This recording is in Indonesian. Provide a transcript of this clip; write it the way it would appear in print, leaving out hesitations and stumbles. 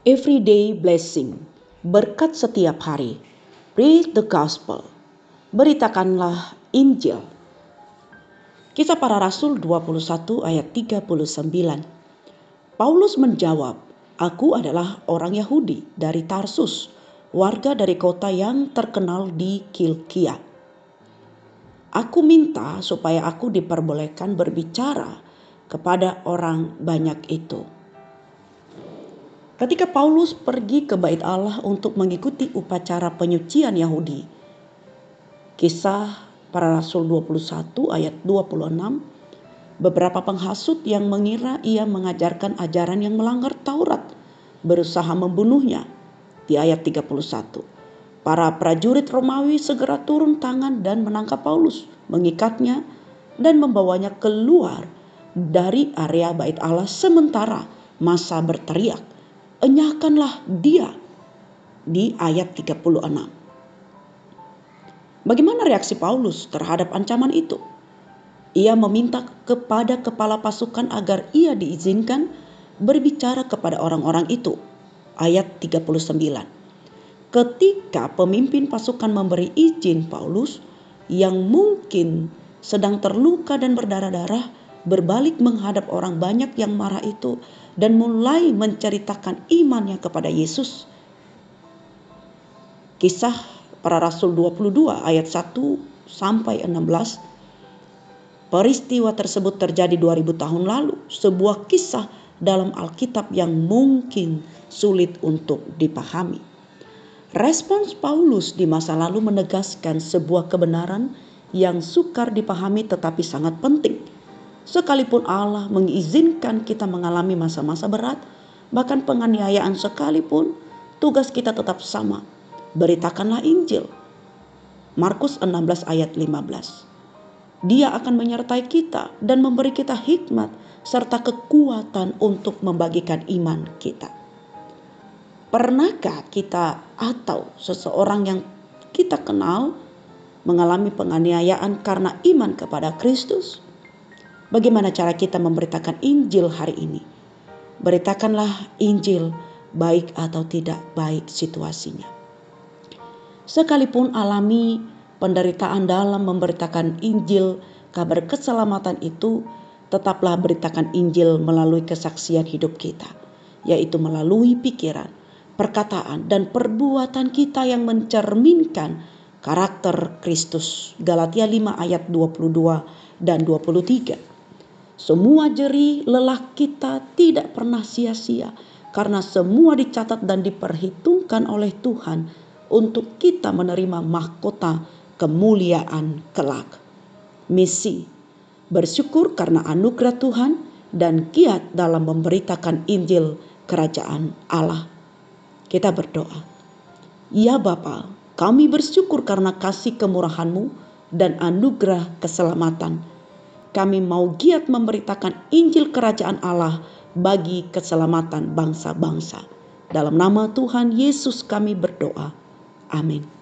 Everyday blessing, berkat setiap hari. Read the gospel, beritakanlah Injil. Kisah Para Rasul 21 ayat 39. Paulus menjawab, "Aku adalah orang Yahudi dari Tarsus, warga dari kota yang terkenal di Kilkia. Aku minta supaya aku diperbolehkan berbicara kepada orang banyak itu." Ketika Paulus pergi ke Bait Allah untuk mengikuti upacara penyucian Yahudi, Kisah Para Rasul 21 ayat 26, beberapa penghasut yang mengira ia mengajarkan ajaran yang melanggar Taurat berusaha membunuhnya. Di ayat 31, para prajurit Romawi segera turun tangan dan menangkap Paulus, mengikatnya dan membawanya keluar dari area Bait Allah sementara massa berteriak, "Enyahkanlah dia," di ayat 36. Bagaimana reaksi Paulus terhadap ancaman itu? Ia meminta kepada kepala pasukan agar ia diizinkan berbicara kepada orang-orang itu. Ayat 39. Ketika pemimpin pasukan memberi izin, Paulus yang mungkin sedang terluka dan berdarah-darah berbalik menghadap orang banyak yang marah itu dan mulai menceritakan imannya kepada Yesus. Kisah Para Rasul 22 ayat 1 sampai 16. Peristiwa tersebut terjadi 2000 tahun lalu, sebuah kisah dalam Alkitab yang mungkin sulit untuk dipahami. Respons Paulus di masa lalu menegaskan sebuah kebenaran yang sukar dipahami tetapi sangat penting. Sekalipun Allah mengizinkan kita mengalami masa-masa berat, bahkan penganiayaan sekalipun, tugas kita tetap sama. Beritakanlah Injil. Markus 16 ayat 15. Dia akan menyertai kita dan memberi kita hikmat serta kekuatan untuk membagikan iman kita. Pernahkah kita atau seseorang yang kita kenal mengalami penganiayaan karena iman kepada Kristus? Bagaimana cara kita memberitakan Injil hari ini? Beritakanlah Injil, baik atau tidak baik situasinya. Sekalipun alami penderitaan dalam memberitakan Injil, kabar keselamatan itu, tetaplah beritakan Injil melalui kesaksian hidup kita, yaitu melalui pikiran, perkataan, dan perbuatan kita yang mencerminkan karakter Kristus. Galatia 5 ayat 22 dan 23. Semua jerih lelah kita tidak pernah sia-sia, karena semua dicatat dan diperhitungkan oleh Tuhan untuk kita menerima mahkota kemuliaan kelak. Misi: bersyukur karena anugerah Tuhan dan giat dalam memberitakan Injil Kerajaan Allah. Kita berdoa. Ya Bapa, kami bersyukur karena kasih kemurahan-Mu dan anugerah keselamatan. Kami mau giat memberitakan Injil Kerajaan Allah bagi keselamatan bangsa-bangsa. Dalam nama Tuhan Yesus kami berdoa. Amin.